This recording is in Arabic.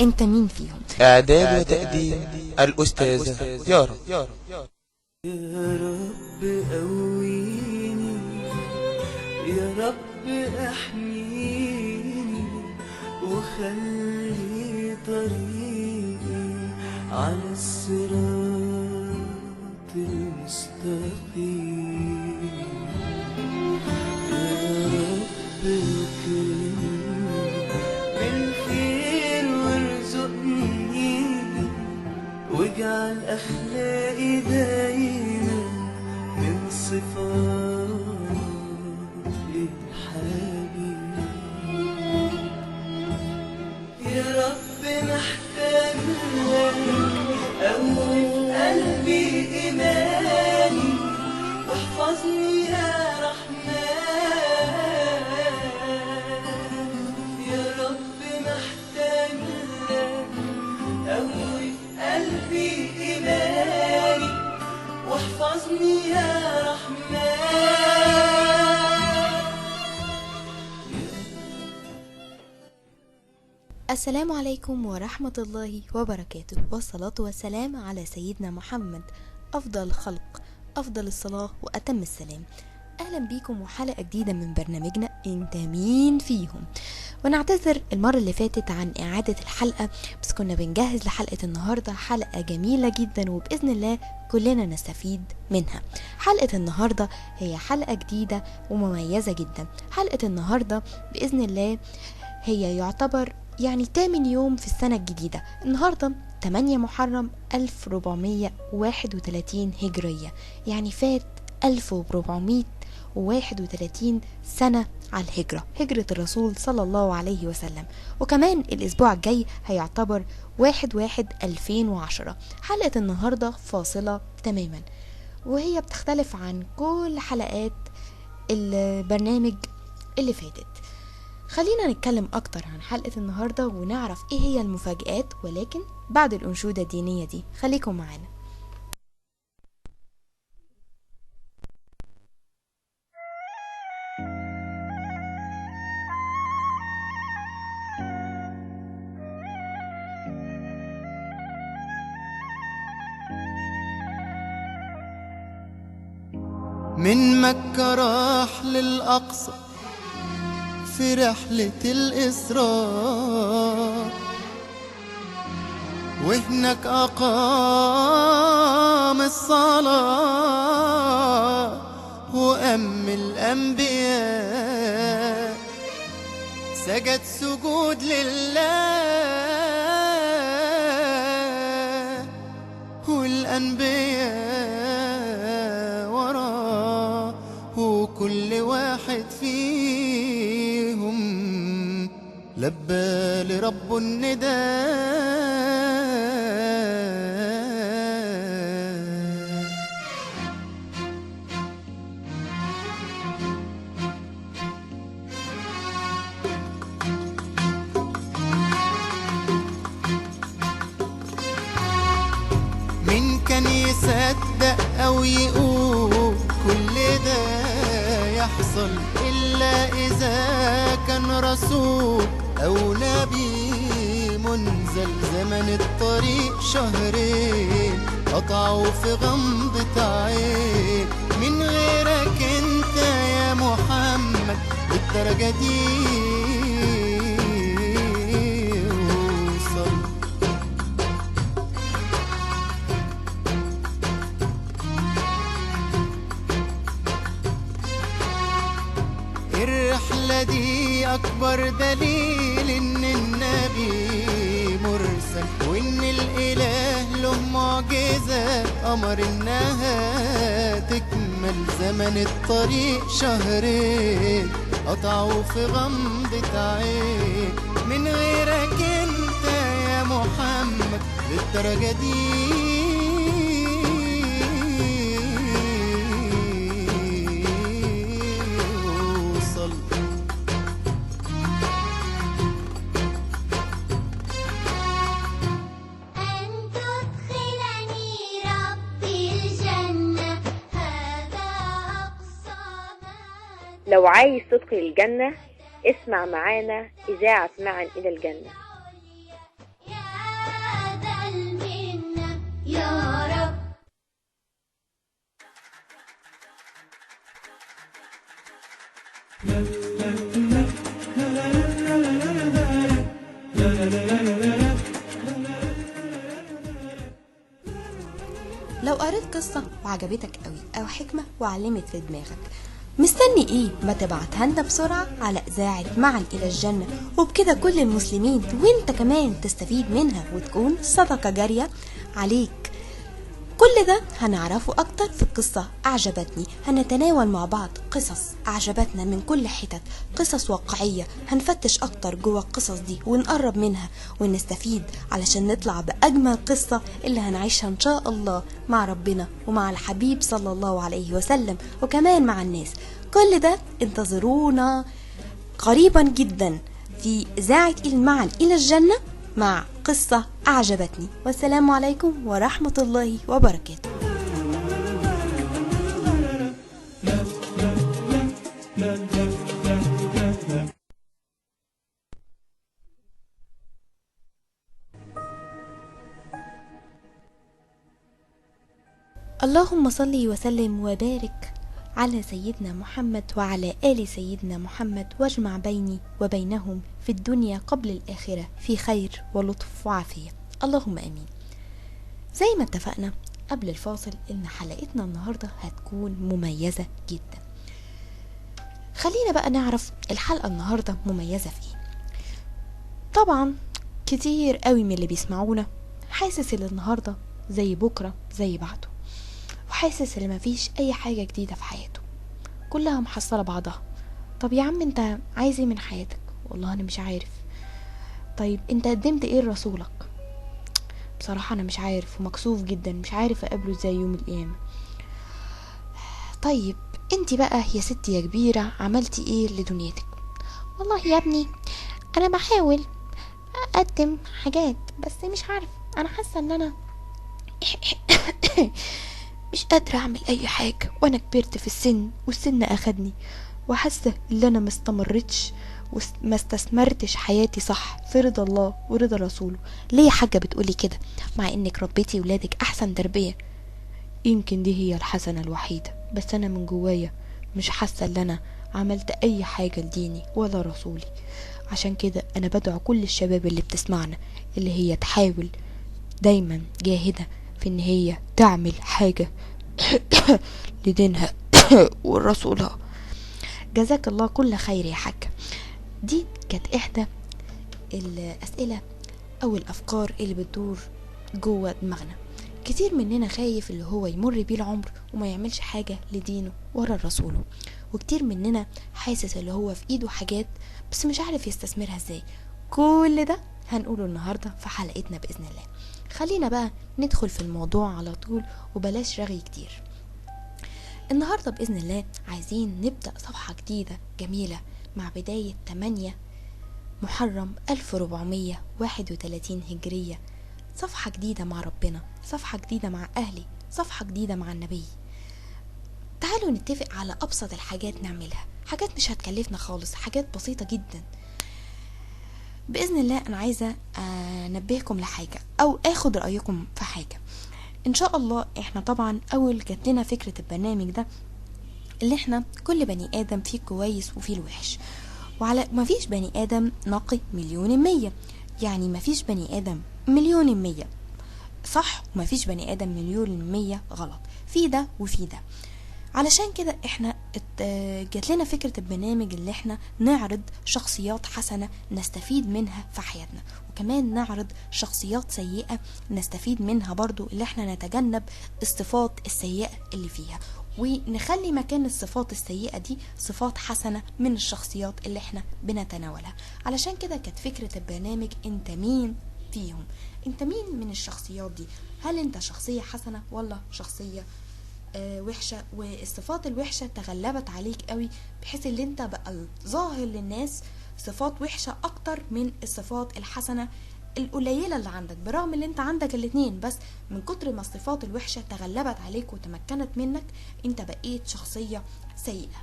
انت مين فيهم. إعداد وتقديم الأستاذة يارا. يا رب قويني، يا رب احميني، وخلي طريقي على الصراط المستقيم. يا رب اكرمني بالخير وارزقني، واجعل أخلاقي دايما من صفات الحبيب. يا رب محتاج لك، قوي قلبي إيماني، واحفظني يا رحمن. يا رب محتاج لك، قوي قلبي إيماني، واحفظني يا رحمن. السلام عليكم ورحمة الله وبركاته، والصلاة والسلام على سيدنا محمد أفضل الخلق، أفضل الصلاة وأتم السلام. أهلا بيكم وحلقة جديدة من برنامجنا انت مين فيهم. ونعتذر المرة اللي فاتت عن إعادة الحلقة، بس كنا بنجهز لحلقة النهاردة، حلقة جميلة جدا وبإذن الله كلنا نستفيد منها. حلقة النهاردة هي حلقة جديدة ومميزة جدا. حلقة النهاردة بإذن الله هي يعتبر يعني 8 يوم في السنة الجديدة. النهاردة 8 محرم 1431 هجرية، يعني فات 1431 سنة على الهجرة، هجرة الرسول صلى الله عليه وسلم. وكمان الأسبوع الجاي هيعتبر 1/1/2010. حلقة النهاردة فاصلة تماما، وهي بتختلف عن كل حلقات البرنامج اللي فاتت. خلينا نتكلم أكتر عن حلقة النهاردة ونعرف إيه هي المفاجآت، ولكن بعد الأنشودة الدينية دي. خليكم معانا. من مكة راح للأقصى في رحلة الإسراء، وهناك أقام الصلاة وأم الأنبياء، سجد سجود لله، والأنبياء وراه، وكل واحد فيهم لبى لرب النداء. مين كان يصدق أو يقول كل ده يحصل إلا إذا كان رسول أو نبي منزل؟ زمن الطريق شهرين قطعوا في غمضة عين، من غيرك انت يا محمد بالدرجة دي وصل. الرحلة دي أكبر دليل إن النبي مرسل، وإن الإله له معجزة أمر إنها تكمل. زمن الطريق شهرين قطعوا في غمضة عين، من غيرك أنت يا محمد للدرجة دي وصل. لو عايز تدخل الجنة اسمع معانا إذاعة معا إلى الجنة. يا لو قريت قصة وعجبتك قوي او حكمة وعلمت في دماغك، مستني ايه؟ ما تبعتها لنا بسرعة على اذاعة معا الى الجنة، وبكده كل المسلمين وانت كمان تستفيد منها وتكون صدقة جارية عليك. كل ده هنعرفه اكتر في قصة اعجبتني. هنتناول مع بعض قصص اعجبتنا من كل حتت، قصص واقعية. هنفتش اكتر جوه القصص دي ونقرب منها ونستفيد علشان نطلع باجمل قصة اللي هنعيشها ان شاء الله مع ربنا ومع الحبيب صلى الله عليه وسلم، وكمان مع الناس. كل ده انتظرونا قريبا جدا في إذاعة معا إلى الجنة مع قصة أعجبتني. والسلام عليكم ورحمة الله وبركاته. اللهم صل وسلم وبارك على سيدنا محمد وعلى آل سيدنا محمد، واجمع بيني وبينهم في الدنيا قبل الآخرة في خير ولطف وعافية، اللهم آمين. زي ما اتفقنا قبل الفاصل إن حلقتنا النهاردة هتكون مميزة جدا. خلينا بقى نعرف الحلقة النهاردة مميزة في ايه. طبعا كتير قوي من اللي بيسمعونا حاسس ان النهاردة زي بكرة زي بعده، وحاسس ان مفيش اي حاجة جديدة في حياته، كلها محصلة بعضها. طب يا عم انت عايز ايه من حياتك؟ والله انا مش عارف. طيب انت قدمت ايه لرسولك؟ بصراحة انا مش عارف ومكسوف جدا، مش عارف اقابله ازاي يوم القيامة. طيب انت بقى يا ستي يا كبيرة عملتي ايه لدنيتك؟ والله يا ابني انا بحاول اقدم حاجات بس مش عارف، انا حاسة ان انا مش قادرة اعمل اي حاجة، وانا كبرت في السن والسن اخدني، وحاسة ان انا ما استمرتش وما استثمرتش حياتي صح في رضا الله ورضا رسوله. ليه يا حاجة بتقولي كده مع انك ربيتي ولادك احسن تربية؟ يمكن دي هي الحسنة الوحيدة، بس انا من جوايا مش حاسة ان انا عملت اي حاجة لديني ولا رسولي. عشان كده انا بدعو كل الشباب اللي بتسمعنا اللي هي تحاول دايما جاهدة في ان هي تعمل حاجة لدينها ورسولها. جزاك الله كل خير يا حاجة. دي كانت احدى الاسئلة او الافكار اللي بتدور جوه دماغنا. كتير مننا خايف اللي هو يمر بيه العمر وما يعملش حاجة لدينه ولا رسوله، وكتير مننا حاسس اللي هو في ايده حاجات بس مش عارف يستثمرها ازاي. كل ده هنقوله النهاردة في حلقتنا بإذن الله. خلينا بقى ندخل في الموضوع على طول وبلاش رغي كتير. النهاردة بإذن الله عايزين نبدأ صفحة جديدة جميلة مع بداية 8 محرم 1431 هجرية. صفحة جديدة مع ربنا، صفحة جديدة مع أهلي، صفحة جديدة مع النبي. تعالوا نتفق على أبسط الحاجات نعملها، حاجات مش هتكلفنا خالص، حاجات بسيطة جدا بإذن الله. أنا عايزة أنبهكم لحاجة أو أخد رأيكم في حاجة إن شاء الله. إحنا طبعا أول جات لنا فكرة البرنامج ده اللي إحنا كل بني آدم فيه كويس وفيه الوحش، وعلى مفيش بني آدم نقي 100%، يعني مفيش بني آدم 100% صح ومفيش بني آدم 100% غلط، في ده وفي ده. علشان كده احنا جات لنا فكرة البرنامج اللي احنا نعرض شخصيات حسنة نستفيد منها في حياتنا، وكمان نعرض شخصيات سيئة نستفيد منها برضو، اللي احنا نتجنب الصفات السيئة اللي فيها ونخلي مكان الصفات السيئة دي صفات حسنة من الشخصيات اللي احنا بنتناولها. علشان كده كانت فكرة البرنامج انت مين فيهم؟ انت مين من الشخصيات دي؟ هل انت شخصية حسنة ولا شخصية وحشة؟ والصفات الوحشة تغلبت عليك قوي بحيث اللي انت بقى ظاهر للناس صفات وحشة اكتر من الصفات الحسنة القليلة اللي عندك، برغم اللي انت عندك الاتنين، بس من كتر ما الصفات الوحشة تغلبت عليك وتمكنت منك انت بقيت شخصية سيئة.